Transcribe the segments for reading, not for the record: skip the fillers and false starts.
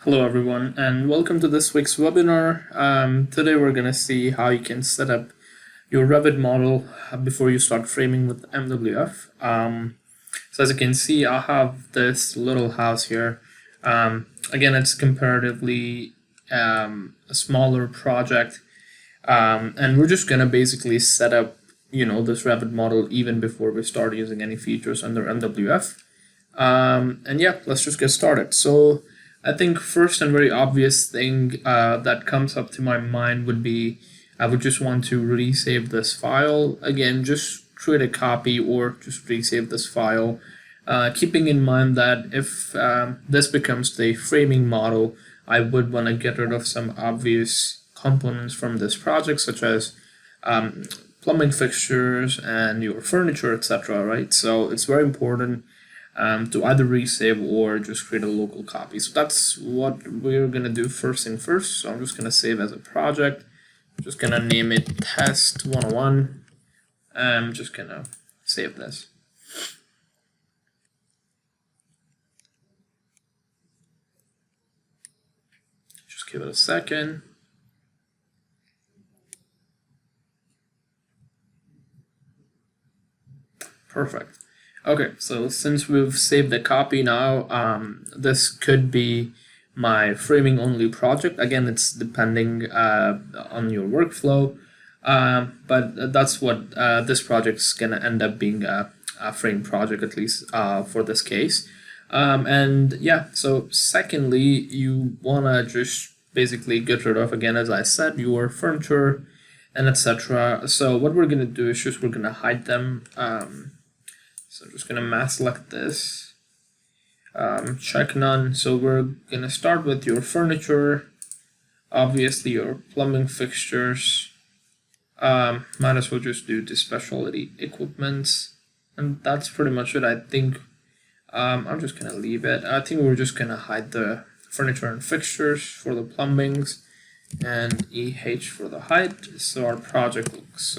Hello everyone and welcome to this week's webinar. Today we're going to see how you can set up your Revit model before you start framing with MWF. So as you can see, I have this little house here. Again, it's comparatively a smaller project, and we're just going to basically set up this Revit model even before we start using any features under MWF. And yeah, let's just get started. So I think first and very obvious thing that comes up to my mind would be I would just want to resave this file. Again, just create a copy or just resave this file, keeping in mind that if this becomes the framing model, I would want to get rid of some obvious components from this project, such as plumbing fixtures and your furniture, etc. Right? So it's very important to either resave or just create a local copy. So that's what we're going to do first thing first. So I'm just going to save as a project. I'm just going to name it test 101. I'm just going to save this. Just give it a second. Perfect. Okay, so since we've saved the copy now, this could be my framing only project. Again, it's depending on your workflow, but that's what this project's gonna end up being a frame project, at least for this case. And yeah, so secondly, you wanna just basically get rid of, again, as I said, your furniture and etc. So what we're gonna do is just we're gonna hide them. So I'm just going to mask select this, check none. So we're going to start with your furniture, obviously your plumbing fixtures, might as well just do the specialty equipments, and that's pretty much it. I think I'm just going to leave it. I think we're just going to hide the furniture and fixtures for the plumbings and EH for the height. So our project looks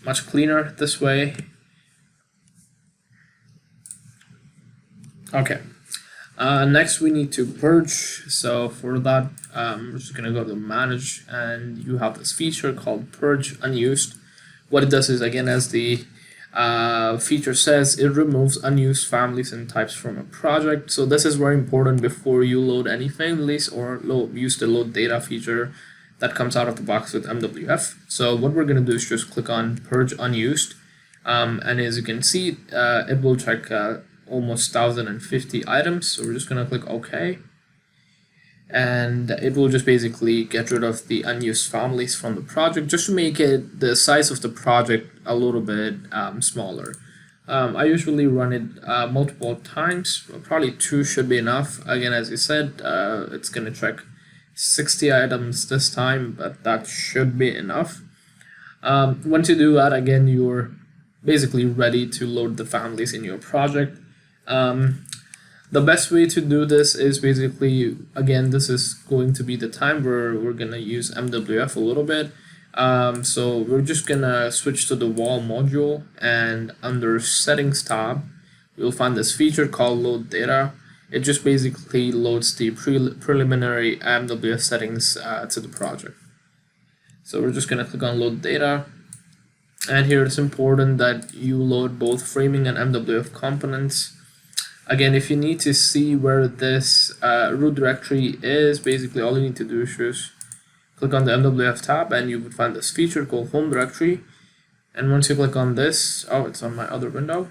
much cleaner this way. Okay, next we need to purge. So for that, we're just gonna go to manage, and you have this feature called purge unused. What it does is, again, as the feature says, it removes unused families and types from a project. So this is very important before you load any families or use the load data feature that comes out of the box with MWF. So what we're gonna do is just click on purge unused, and as you can see, it will check almost 1,050 items. So we're just going to click OK, and it will just basically get rid of the unused families from the project, just to make it the size of the project a little bit smaller. I usually run it multiple times, probably 2 should be enough. Again, as you said, it's going to check 60 items this time, but that should be enough. Once you do that, again, you're basically ready to load the families in your project. The best way to do this is basically, again, this is going to be the time where we're gonna use MWF a little bit. So we're just gonna switch to the wall module, and under settings tab, you'll find this feature called load data. It just basically loads the preliminary MWF settings to the project. So we're just gonna click on load data. And here it's important that you load both framing and MWF components. Again, if you need to see where this root directory is, basically all you need to do is just click on the MWF tab, and you would find this feature called home directory. And once you click on this, it's on my other window,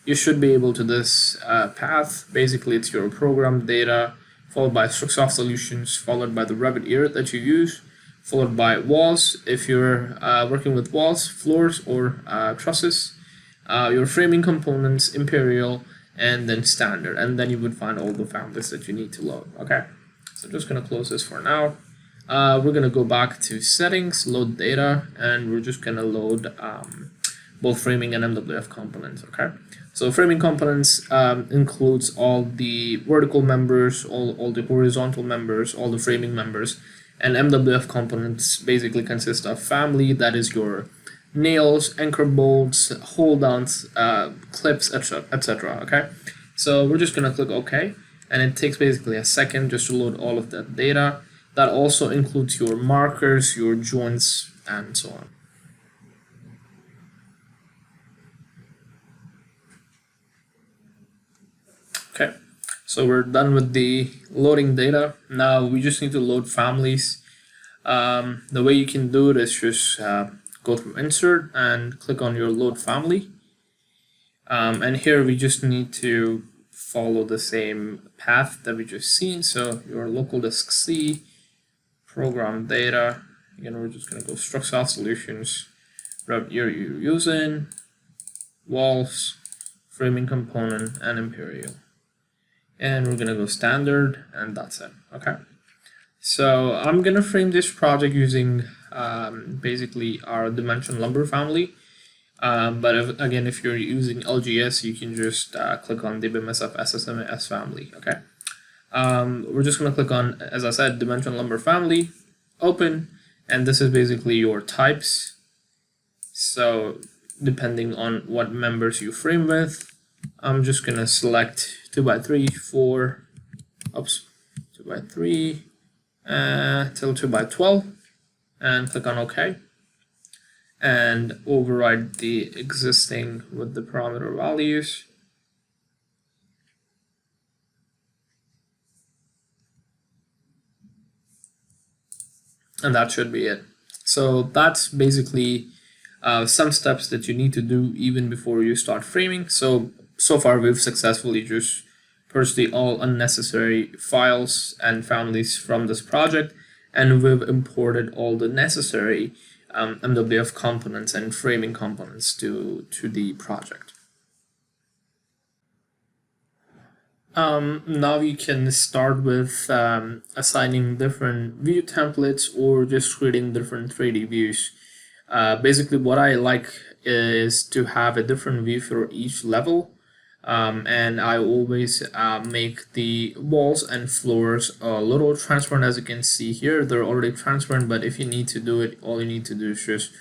you should be able to this path. Basically, it's your program data, followed by Strucsoft solutions, followed by the Revit ear that you use, followed by walls, if you're working with walls, floors, or trusses, your framing components, imperial, and then standard, and then you would find all the families that you need to load. Okay, so I'm just going to close this for now. We're going to go back to settings, load data, and we're just going to load both framing and MWF components. Okay, so framing components includes all the vertical members, all the horizontal members, all the framing members, and MWF components basically consist of family, that is your nails, anchor bolts, hold downs, clips, etc. Okay, so we're just gonna click OK, and it takes basically a second just to load all of that data. That also includes your markers, your joints, and so on. Okay, so we're done with the loading data. Now we just need to load families. The way you can do it is just go through insert and click on your load family. And here we just need to follow the same path that we just seen. So your local disk C, program data, again we're just going to go Strucsoft solutions, Revit you're using, walls, framing component, and imperial. And we're going to go standard, and that's it. Okay. So I'm going to frame this project using basically our dimension lumber family. But if you're using LGS, you can just click on the BIMSF SSMS family. Okay. We're just going to click on, as I said, dimension lumber family, open, and this is basically your types. So depending on what members you frame with, I'm just going to select 2x3, 4, 2x3, till 2x12, and click on OK. And override the existing with the parameter values. And that should be it. So that's basically some steps that you need to do even before you start framing. So far we've successfully just purged all unnecessary files and families from this project, and we've imported all the necessary MWF components and framing components to the project. Now you can start with assigning different view templates or just creating different 3D views. Basically what I like is to have a different view for each level, and I always make the walls and floors a little transparent. As you can see here, they're already transparent, but if you need to do it, all you need to do is just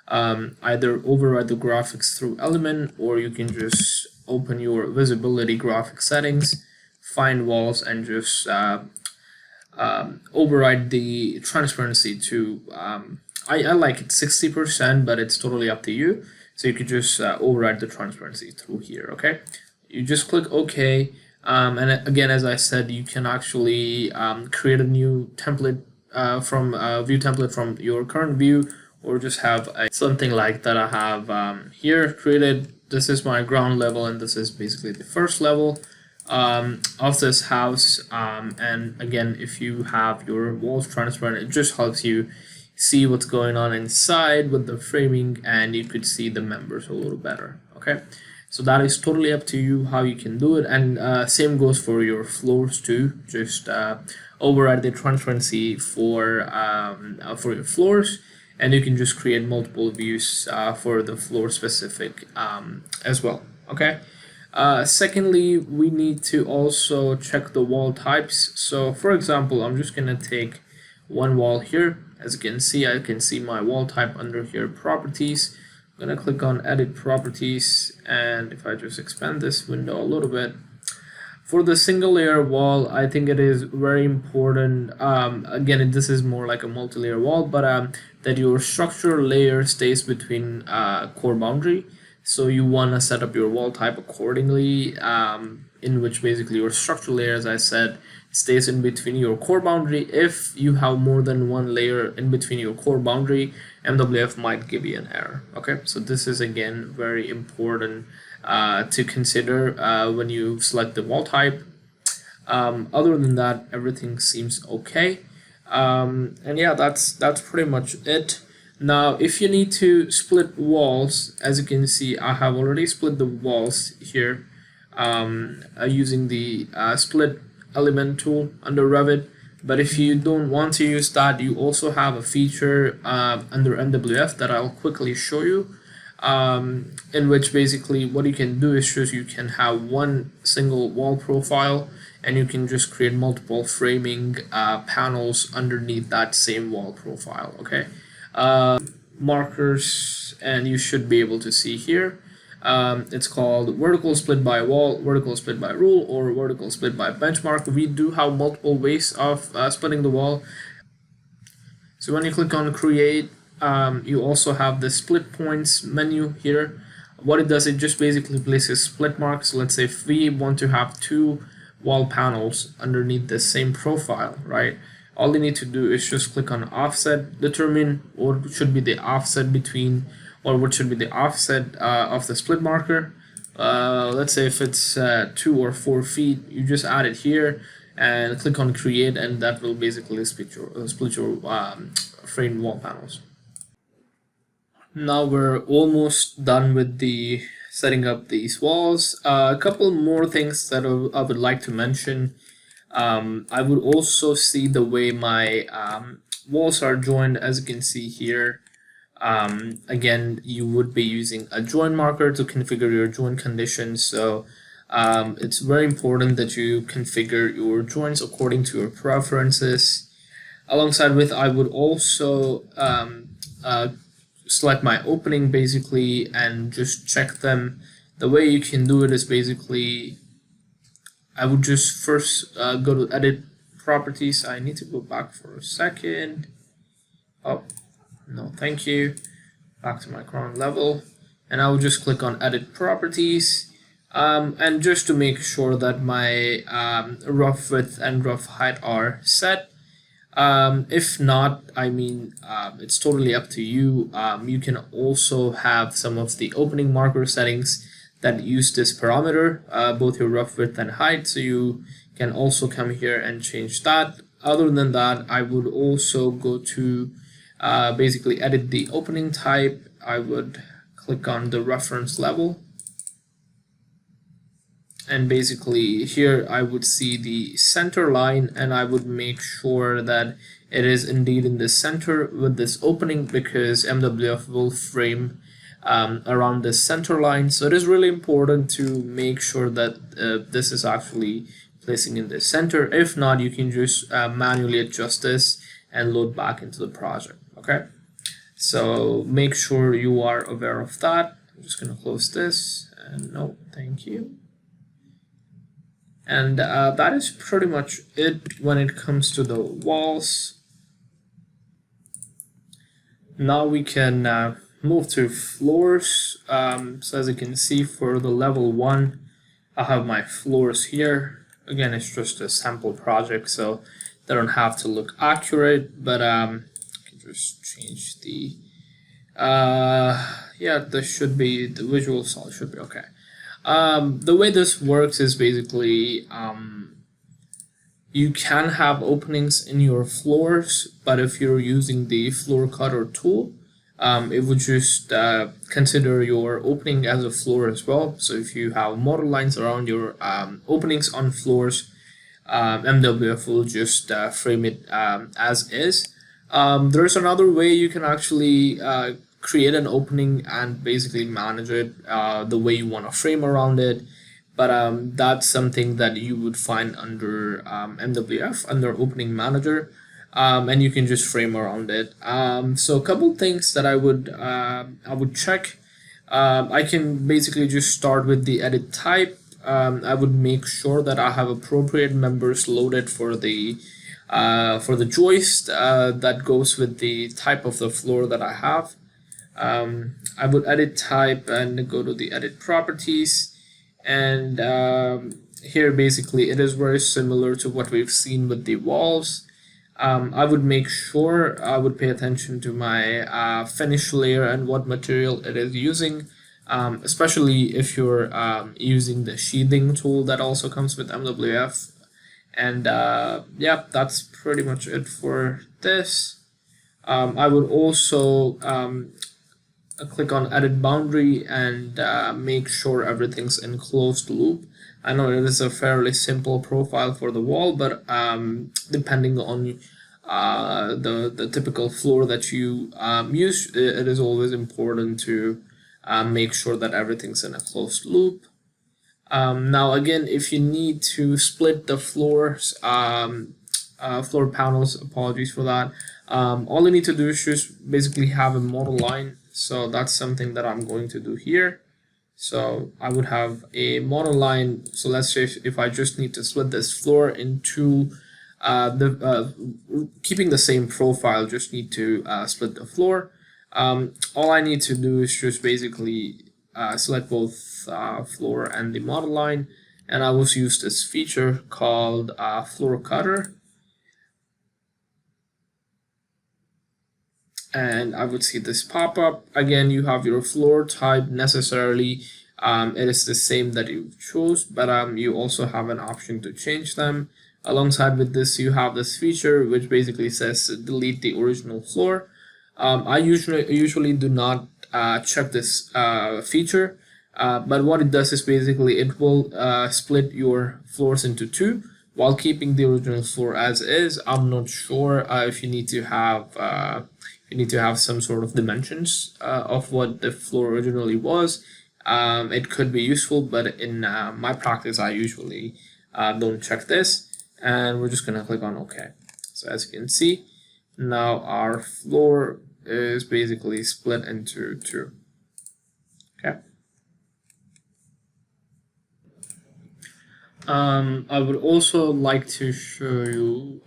either override the graphics through element, or you can just open your visibility graphic settings, find walls, and just override the transparency to I like it 60%, but it's totally up to you. So you could just override the transparency through here. Okay, you just click OK, and again, as I said, you can actually create a new template from a view template from your current view, or just have something like that I have here created. This is my ground level, and this is basically the first level of this house. And again, if you have your walls transparent, it just helps you see what's going on inside with the framing, and you could see the members a little better. Okay, so that is totally up to you how you can do it, and same goes for your floors too. Just override the transparency for your floors, and you can just create multiple views for the floor specific as well. Okay. Secondly, we need to also check the wall types. So for example, I'm just gonna take one wall here. As you can see, I can see my wall type under here, properties. I'm gonna click on edit properties, and if I just expand this window a little bit, for the single layer wall, I think it is very important, again, this is more like a multi-layer wall, but that your structure layer stays between core boundary. So you want to set up your wall type accordingly, in which basically your structure layer, as I said, stays in between your core boundary. If you have more than one layer in between your core boundary, MWF might give you an error. Okay, so this is again very important to consider when you select the wall type. Other than that, everything seems okay, and yeah, that's pretty much it. Now, if you need to split walls, as you can see, I have already split the walls here using the split element tool under Revit. But if you don't want to use that, you also have a feature under MWF that I'll quickly show you, in which basically what you can do is just you can have one single wall profile, and you can just create multiple framing panels underneath that same wall profile. Okay. Markers, and you should be able to see here. It's called vertical split by wall, vertical split by rule, or vertical split by benchmark. We do have multiple ways of splitting the wall. So when you click on create, you also have the split points menu here. What it does, it just basically places split marks. Let's say if we want to have two wall panels underneath the same profile, right? All you need to do is just click on offset, determine what should be the offset between, or what should be the offset of the split marker. Let's say if it's 2 or 4 feet, you just add it here and click on create, and that will basically split your framed wall panels. Now we're almost done with the setting up these walls. A couple more things that I would like to mention. I would also see the way my walls are joined. As you can see here, again, you would be using a join marker to configure your join conditions. So it's very important that you configure your joints according to your preferences. Alongside with, I would also select my opening basically and just check them. The way you can do it is basically, I would just first go to edit properties. I need to go back for a second. Oh, no, thank you. Back to my current level. And I will just click on edit properties. And just to make sure that my rough width and rough height are set. If not, I mean, it's totally up to you. You can also have some of the opening marker settings that use this parameter, both your rough width and height, so you can also come here and change that. Other than that, I would also go to basically edit the opening type. I would click on the reference level, and basically here I would see the center line, and I would make sure that it is indeed in the center with this opening, because MWF will frame around the center line. So it is really important to make sure that this is actually placing in the center. If not, you can just manually adjust this and load back into the project. Okay, so make sure you are aware of that. I'm just going to close this, and no, thank you. And that is pretty much it when it comes to the walls. Now we can move to floors. So as you can see, for the level 1, I have my floors here. Again, it's just a sample project, so they don't have to look accurate, but I can just change the yeah, this should be, the visual solid should be okay. The way this works is basically you can have openings in your floors, but if you're using the floor cutter tool, it would just consider your opening as a floor as well. So if you have model lines around your openings on floors, MWF will just frame it as is. There's another way you can actually create an opening and basically manage it the way you want to frame around it, but that's something that you would find under MWF under opening manager, and you can just frame around it. So a couple things that I would check. I can basically just start with the edit type. I would make sure that I have appropriate members loaded for the joist that goes with the type of the floor that I have. I would edit type and go to the edit properties, and here basically it is very similar to what we've seen with the walls. I would make sure I would pay attention to my finish layer and what material it is using, especially if you're using the sheathing tool that also comes with MWF. And yeah, that's pretty much it for this. I would also click on edit boundary and make sure everything's in closed loop. I know it is a fairly simple profile for the wall, but depending on the typical floor that you use, it is always important to make sure that everything's in a closed loop. Now again, if you need to split the floors, floor panels, apologies for that, all you need to do is just basically have a model line. So that's something that I'm going to do here. So I would have a monoline. So let's say if I just need to split this floor into keeping the same profile, just need to split the floor. All I need to do is just basically select both floor and the model line, and I will use this feature called floor cutter, and I would see this pop up. Again, you have your floor type necessarily. It is the same that you chose, but you also have an option to change them. Alongside with this, you have this feature which basically says delete the original floor. I usually do not check this feature, but what it does is basically it will split your floors into two while keeping the original floor as is. I'm not sure if you need to have some sort of dimensions of what the floor originally was. It could be useful, but in my practice, I usually don't check this. And we're just gonna click on OK. So as you can see, now our floor is basically split into two. Okay. I would also like to show you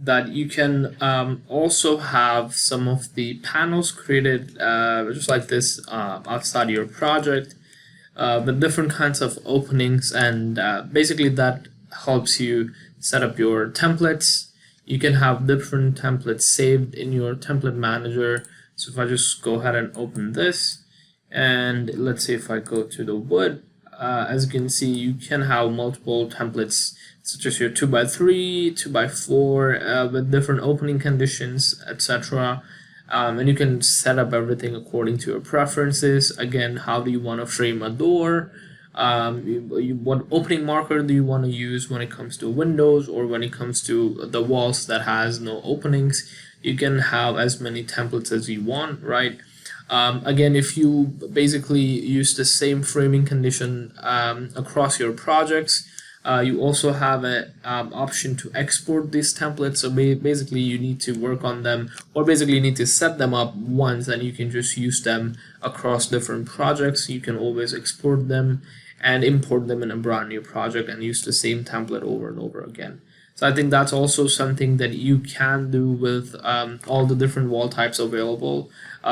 that you can also have some of the panels created just like this outside your project with different kinds of openings, and basically that helps you set up your templates. You can have different templates saved in your template manager. So if I just go ahead and open this, and let's say if I go to the wood, as you can see, you can have multiple templates such as your 2x3, 2x4 with different opening conditions, etc. And you can set up everything according to your preferences. Again, how do you want to frame a door? What opening marker do you want to use when it comes to windows, or when it comes to the walls that has no openings? You can have as many templates as you want, right? Again, if you basically use the same framing condition across your projects, you also have an option to export these templates. So basically you need to work on them, or basically you need to set them up once, and you can just use them across different projects. You can always export them and import them in a brand new project and use the same template over and over again. So I think that's also something that you can do with all the different wall types available.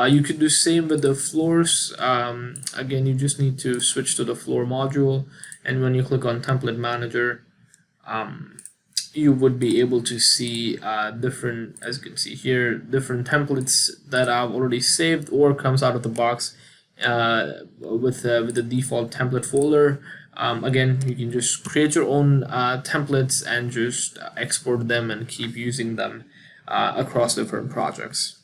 You could do same with the floors. Again, you just need to switch to the floor module, and when you click on template manager, you would be able to see different, as you can see here, different templates that I've already saved or comes out of the box with the default template folder. Again, you can just create your own templates and just export them and keep using them across different projects.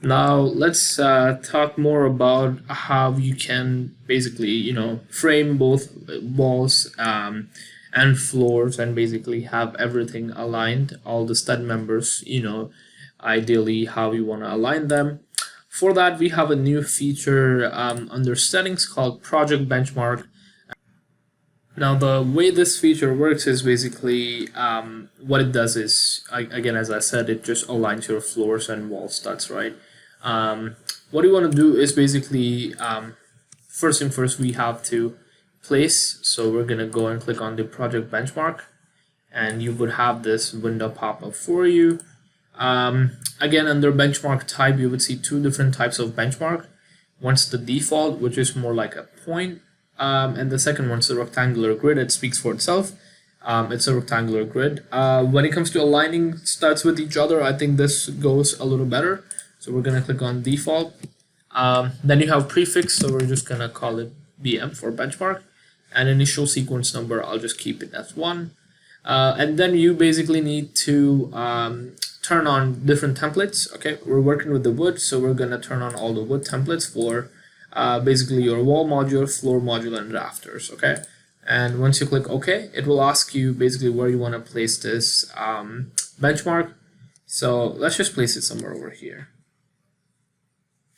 Now let's talk more about how you can basically, frame both walls and floors, and basically have everything aligned, all the stud members, ideally how you want to align them. For that, we have a new feature under settings called project benchmark. Now the way this feature works is basically what it does is, again, as I said, it just aligns your floors and wall studs, right? What you want to do is basically first thing first, we have to place. So we're gonna go and click on the project benchmark, and you would have this window pop up for you. Again, under benchmark type, you would see two different types of benchmark. One's the default, which is more like a point, and the second one's the rectangular grid. It speaks for itself. It's a rectangular grid. When it comes to aligning studs with each other, I think this goes a little better. So we're gonna click on default. Then you have prefix, so we're just gonna call it BM for benchmark. And initial sequence number, I'll just keep it as 1. And then you basically need to turn on different templates. Okay, we're working with the wood, so we're gonna turn on all the wood templates for basically your wall module, floor module, and rafters. Okay, and once you click OK, it will ask you basically where you want to place this benchmark. So let's just place it somewhere over here.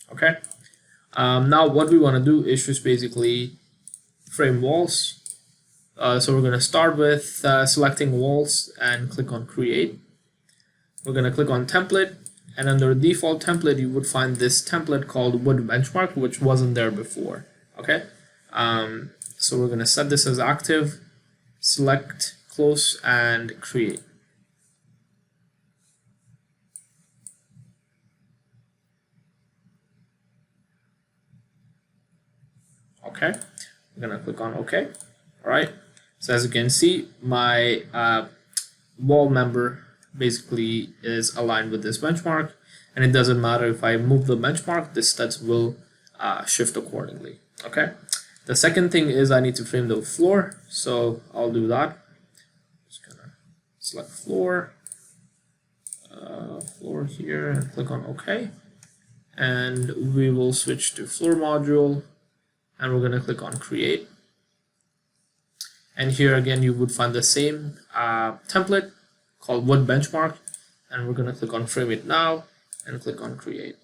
Okay, now what we want to do is just basically frame walls. So we're going to start with selecting walls and click on create. We're going to click on template, and under default template you would find this template called wood benchmark, which wasn't there before. Okay, so we're going to set this as active, select close, and create. Okay, we're going to click on OK. All right, so as you can see, my wall member basically is aligned with this benchmark, and it doesn't matter if I move the benchmark, the studs will shift accordingly. Okay, the second thing is I need to frame the floor, so I'll do that. Just gonna select floor, floor here, and click on OK, and we will switch to floor module, and we're gonna click on create. And here again you would find the same template called wood benchmark, and we're going to click on frame it now and click on create.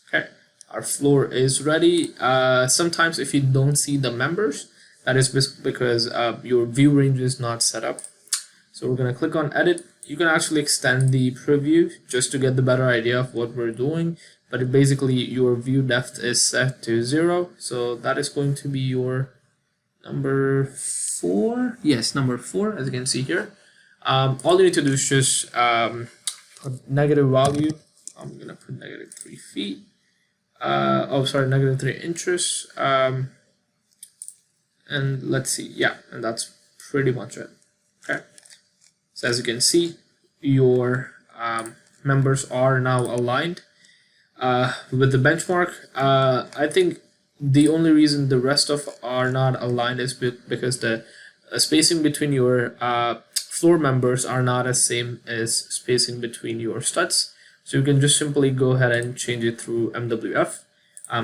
Okay, our floor is ready. Sometimes if you don't see the members, that is because your view range is not set up. So we're going to click on edit. You can actually extend the preview just to get the better idea of what we're doing, but basically your view depth is set to 0, so that is going to be your number 4. Yes, number 4, as you can see here. All you need to do is just put negative value. I'm gonna put negative 3 feet. Oh, sorry, negative 3 inches. And let's see, yeah, and that's pretty much it. Okay, so as you can see, your members are now aligned with the benchmark. I think the only reason the rest of are not aligned is because the spacing between your floor members are not as same as spacing between your studs. So you can just simply go ahead and change it through MWF.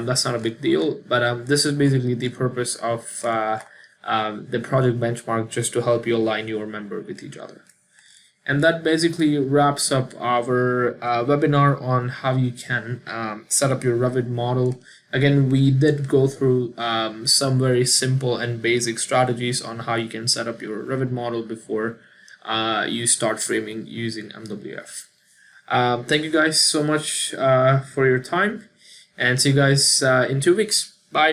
That's not a big deal, but this is basically the purpose of the project benchmark, just to help you align your member with each other. And that basically wraps up our webinar on how you can set up your Revit model. Again, we did go through some very simple and basic strategies on how you can set up your Revit model before you start framing using MWF. Thank you guys so much for your time, and see you guys in 2 weeks. Bye.